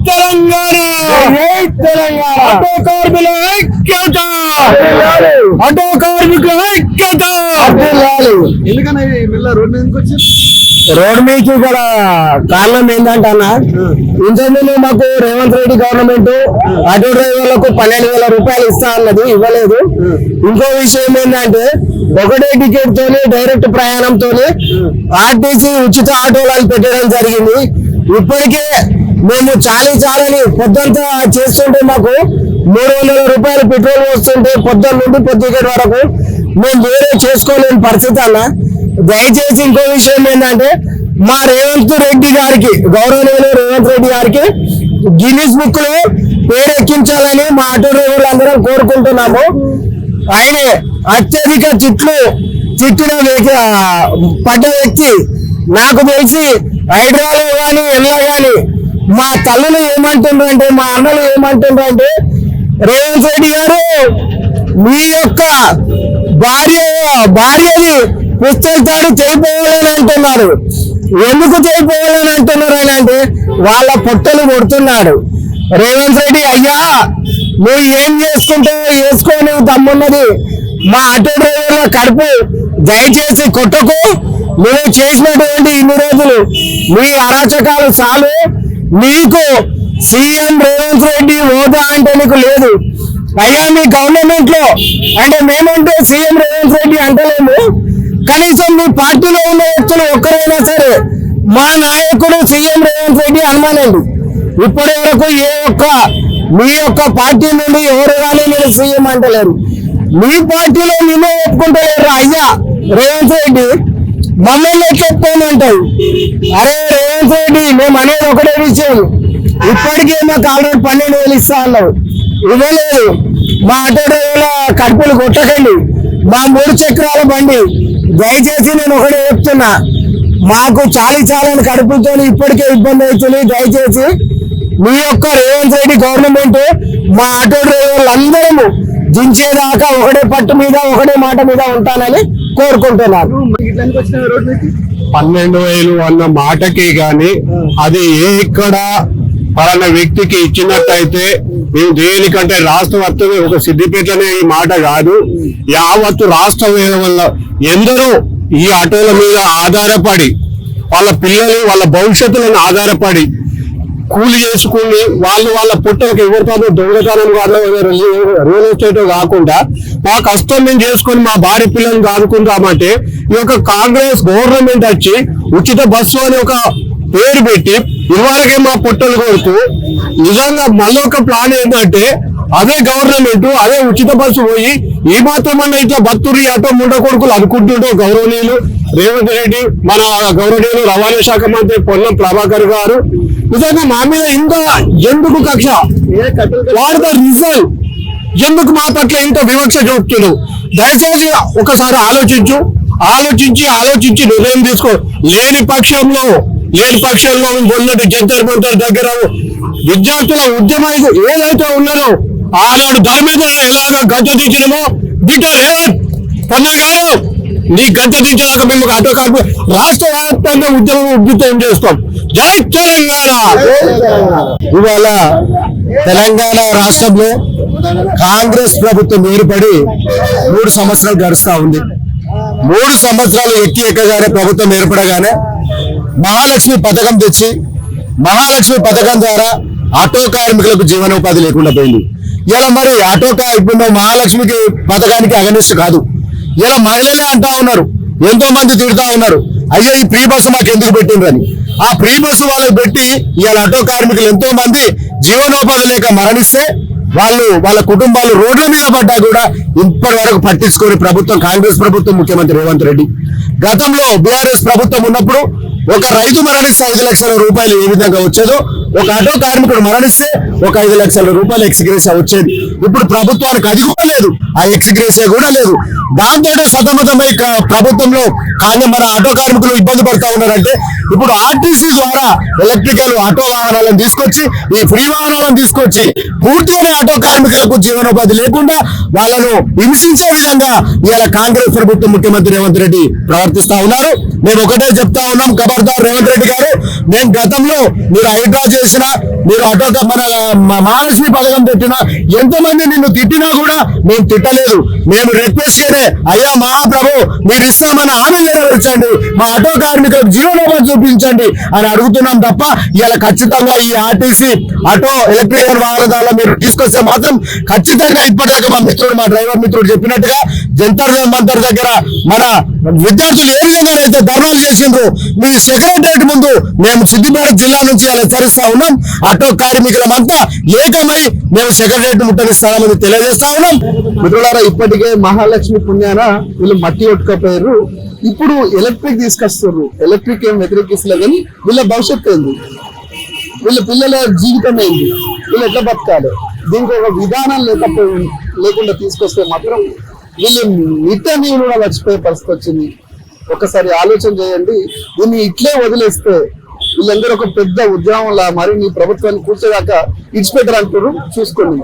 Telangana auto కార్మికుల ఐక్యత auto కార్మికుల ఐక్యత. ఎందుకన్నా రోడ్ మీదకి వచ్చి రోడ్ మీదకి గల కారణం ఏంటంటే అన్న, ఇంతకుముందు మాకు రేవంత్ రెడ్డి గవర్నమెంట్ ఆటో డ్రైవర్లకు 12,000 రూపాయలు ఇస్తా అన్నది, ఇవ్వలేదు. ఇంకో విషయం ఏంటంటే ఒకటే టికెట్ తోని డైరెక్ట్ ప్రయాణంతోని ఆర్టీసీ ఉచిత ఆటోలను పెట్టడం జరిగింది. ఇప్పటికే మేము చాలని పొద్దుంతా చేస్తుంటే మాకు 300 రూపాయలు పెట్రోల్ వస్తుంటే పొద్దున్న నుండి పొద్దుగేటి వరకు మేము వేరే చేసుకోలేని పరిస్థితి అన్న. దయచేసి ఇంకో విషయం ఏంటంటే మా రేవంత్ రెడ్డి గారికి, గౌరవనీయులు రేవంత్ రెడ్డి గారికి గిన్నిస్ బుక్ లో పేరు ఎక్కించాలని మా ఆటో డ్రైవర్లు అందరం కోరుకుంటున్నాము. ఆయన అత్యధిక తిట్టిన పడ్డ వ్యక్తి. నాకు తెలిసి హైడ్రాలో కానీ ఎలా కానీ మా తల్లులు ఏమంటుండ్రంటే, మా అన్నలు ఏమంటుండ్రంటే, రేవంత్ రెడ్డి గారు మీ యొక్క భార్యని పుస్తకాలు చేయిపోవాలని అంటున్నారు. ఎందుకు చేయిపోవాలని అంటున్నారు అని అంటే వాళ్ళ పొట్టలు కొడుతున్నాడు. రేవంత్ రెడ్డి అయ్యా నువ్వు ఏం చేసుకుంటావో వేసుకో, నువ్వు తమ్మున్నది. మా ఆటో డ్రైవర్ల కడుపు దయచేసి కొట్టకు. నువ్వు చేసినటువంటి ఇన్ని రోజులు నీ అరాచకాలు చాలు. నీకు సీఎం రేవంత్ రెడ్డి హోదా అంటే నీకు లేదు అయ్యా. మీ గవర్నమెంట్ లో అంటే మేమంటే సీఎం రేవంత్ రెడ్డి అంటలేము, కనీసం మీ పార్టీలో ఉన్న వ్యక్తులు ఒక్కరైనా సరే మా నాయకుడు సీఎం రేవంత్ రెడ్డి అనుమానండి. ఇప్పటి వరకు మీ యొక్క పార్టీ నుండి ఎవరు కానీ నేను సీఎం అంటలేరు. మీ పార్టీలో నిన్నే ఒప్పుకుంటలేరు. అయ్యా రేవంత్ రెడ్డి మమ్మల్ని చెప్పుకోమంటావు. అరే రేవంత్ రెడ్డి మేము అనేది ఒకటే విషయం, ఇప్పటికే మాకు ఆల్రెడీ 12,000 ఇస్తా అన్నావు, ఇవ్వలేదు. మా ఆటో డ్రైవర్ల కడుపులు కొట్టకండి. మా 3 చక్రాల బండి దయచేసి నేను ఒకటే చెప్తున్నా, మాకు చాలని కడుపుతో ఇప్పటికే ఇబ్బంది అవుతుంది. దయచేసి మీ యొక్క రేవంత్ రెడ్డి గవర్నమెంట్ మా ఆటో డ్రైవర్లు అందరము దించేదాకా ఒకటే పట్టు మీద ఒకటే మాట మీద ఉంటానని కోరుకుంటున్నాను. 12,000 అన్న మాటకి గాని అది ఎక్కడ పలానా వ్యక్తికి ఇచ్చినట్టయితే మేము దేనికంటే రాష్ట్ర వ్యాప్తంగా ఒక సిద్దిపేటనే ఈ మాట కాదు, యావత్తు రాష్ట్రం వల్ల ఎందరో ఈ ఆటోల మీద ఆధారపడి వాళ్ళ పిల్లలు వాళ్ళ భవిష్యత్తులను ఆధారపడి కూలి చేసుకుని వాళ్ళ పుట్టలకు ఎవరితోనో దొంగతనం కాదు, రియల్ ఎస్టేట్ కాకుండా మా కష్టం మేము చేసుకొని మా భార్య పిల్లలను ఆదుకుంటామంటే ఈ యొక్క కాంగ్రెస్ గవర్నమెంట్ వచ్చి ఉచిత బస్సు అని ఒక పేరు పెట్టి ఇవాళకే మా పుట్టలు కొడుతూ నిజంగా మళ్ళీ ఒక ప్లాన్ ఏంటంటే అదే గవర్నమెంట్ అదే ఉచిత బస్సు పోయి ఈ మాత్రమన్నా ఇట్లా బత్తూరి ఆటో ముండ కొడుకులు అనుకుంటుంటూ గౌరవనీయులు రేవంత్ రెడ్డి, మన గౌరవనీయులు రవాణా శాఖ మంత్రి పొన్నం ప్రభాకర్ గారు నిజంగా మా మీద ఇంత ఎందుకు కక్ష, వాట్ ద రీజన్, ఎందుకు మా పట్ల ఇంత వివక్ష చూపుతున్నావు? దయచేసి ఒకసారి ఆలోచించి నిర్ణయం తీసుకో. లేని పక్షంలో మొన్నటి జంతర్ మంతర్ దగ్గర విద్యార్థుల ఉద్యమం ఏదైతే ఉన్నారో ఆనాడు ధర్మేంద్ర ఎలాగ గద్దె దించడమో బిడ్డ రేవంత్ పొన్నం గారు నీ గద్దె దించడాక మేము ఆటో కార్మికులు రాష్ట్ర వ్యాప్తంగా ఉద్యమం ఉద్యుతం చేస్తాం. జై తెలంగాణ. ఇవాళ తెలంగాణ రాష్ట్రంలో కాంగ్రెస్ ప్రభుత్వం ఏర్పడి 3 సంవత్సరాలు గడుస్తా ఉంది. 3 సంవత్సరాలు ఎక్కగానే ప్రభుత్వం ఏర్పడగానే మహాలక్ష్మి పథకం తెచ్చి మహాలక్ష్మి పథకం ద్వారా ఆటో కార్మికులకు జీవనోపాధి లేకుండా పోయింది. ఇలా మరి ఇప్పుడు మహాలక్ష్మికి పథకానికి అగనిస్ట్ కాదు. ఇలా మహిళలే అంటా ఉన్నారు, ఎంతో మంది తిడుతా ఉన్నారు, అయ్యో ఈ ఫ్రీ బస్సు మాకు ఎందుకు పెట్టిండ్రని. ఆ ఫ్రీ బస్సు వాళ్ళకి పెట్టి ఇవాళ ఆటో కార్మికులు ఎంతో మంది జీవనోపాధి లేక మరణిస్తే వాళ్ళ కుటుంబాలు రోడ్ల మీద పడ్డా కూడా ఇప్పటి వరకు పట్టించుకొని ప్రభుత్వం, కాంగ్రెస్ ప్రభుత్వం, ముఖ్యమంత్రి రేవంత్ రెడ్డి. గతంలో బీఆర్ఎస్ ప్రభుత్వం ఉన్నప్పుడు ఒక రైతు మరణిస్తే 5 లక్షల రూపాయలు ఏ విధంగా వచ్చేదో ఒక ఆటో కార్మికుడు మరణిస్తే ఒక 5 లక్షల రూపాయలు ఎక్స్గ్రేషియా వచ్చేది. ఇప్పుడు ప్రభుత్వానికి అది కూడా లేదు, ఆ ఎక్స్గ్రేషియా కూడా లేదు. దాంతో సతమతమై ప్రభుత్వంలో మన ఆటో కార్మికులు ఇబ్బంది పడతా ఉన్నారంటే ఇప్పుడు ఆర్టీసీ ద్వారా ఎలక్ట్రికల్ ఆటో వాహనాలను తీసుకొచ్చి ఈ ఫ్రీ వాహనాలను తీసుకొచ్చి పూర్తిగా ఆటో కార్మికులకు జీవనోపాధి లేకుండా వాళ్ళను హింసించే విధంగా ఇవాళ కాంగ్రెస్ ప్రభుత్వం, ముఖ్యమంత్రి రేవంత్ రెడ్డి ప్రవర్తిస్తా ఉన్నారు. మేము ఒకటే చెప్తా ఉన్నాం, పెడతారు రేవంత్ రెడ్డి గారు. మేము గతంలో మీరు హైడ్రా చేసిన, మీరు మన మహాలక్ష్మి పథకం పెట్టినా, ఎంతో మంది నిన్ను తిట్టినా కూడా మేము తిట్టలేదు. మేము రిక్వెస్ట్ చేయలే, అయ్యా మహాప్రభు మీరు ఇస్తామని హామీ నెరవేర్చండి, మా ఆటో కార్మికులకు జీవనోపాధి చూపించండి అని అడుగుతున్నాం తప్ప ఇలా ఖచ్చితంగా ఈ ఆర్టీసీ ఆటో ఎలక్ట్రికల్ వాహనదారులు మీరు తీసుకొస్తే మాత్రం ఖచ్చితంగా ఇప్పటిదాకా మా డ్రైవర్ మిత్రుడు చెప్పినట్టుగా జంతర్ మంతర్ దగ్గర మన విద్యార్థులు ఏ విధంగా అయితే ధర్నాలు చేసిండ్రు, మీ సెక్రటరేట్ ముందు మేము సిద్దిపేట జిల్లా నుంచి అలా హెచ్చరిస్తా ఉన్నాం. ఆటో కార్మికులమంతా ఏకమై మేము సెక్రటరేట్ ముట్టడిస్తామని తెలియజేస్తా ఉన్నాం. మిత్రులారా, ఇప్పటికే మహాలక్ష్మి పుణ్యాన వీళ్ళు మట్టి కొట్టుకపోయారు. ఇప్పుడు ఎలక్ట్రిక్ తీసుకొస్తారు. ఎలక్ట్రిక్ ఏం వ్యతిరేకిస్తలేదు, కానీ వీళ్ళ భవిష్యత్తు ఏంది, వీళ్ళ పిల్లల జీవితం ఏంది, వీళ్ళు ఎట్లా బతకాలి, దీనికి ఒక విధానం లేకుండా తీసుకొస్తే మాత్రం వీళ్ళు నిత్య నీళ్ళు కూడా మర్చిపోయే పరిస్థితి వచ్చింది. ఒకసారి ఆలోచన చేయండి. దీన్ని ఇట్లే వదిలేస్తే వీళ్ళందరూ ఒక పెద్ద ఉద్యమంలా మరి నీ ప్రభుత్వాన్ని కూర్చోదాకా ఇచ్చిపెట్టరు అంటారు. చూసుకోండి.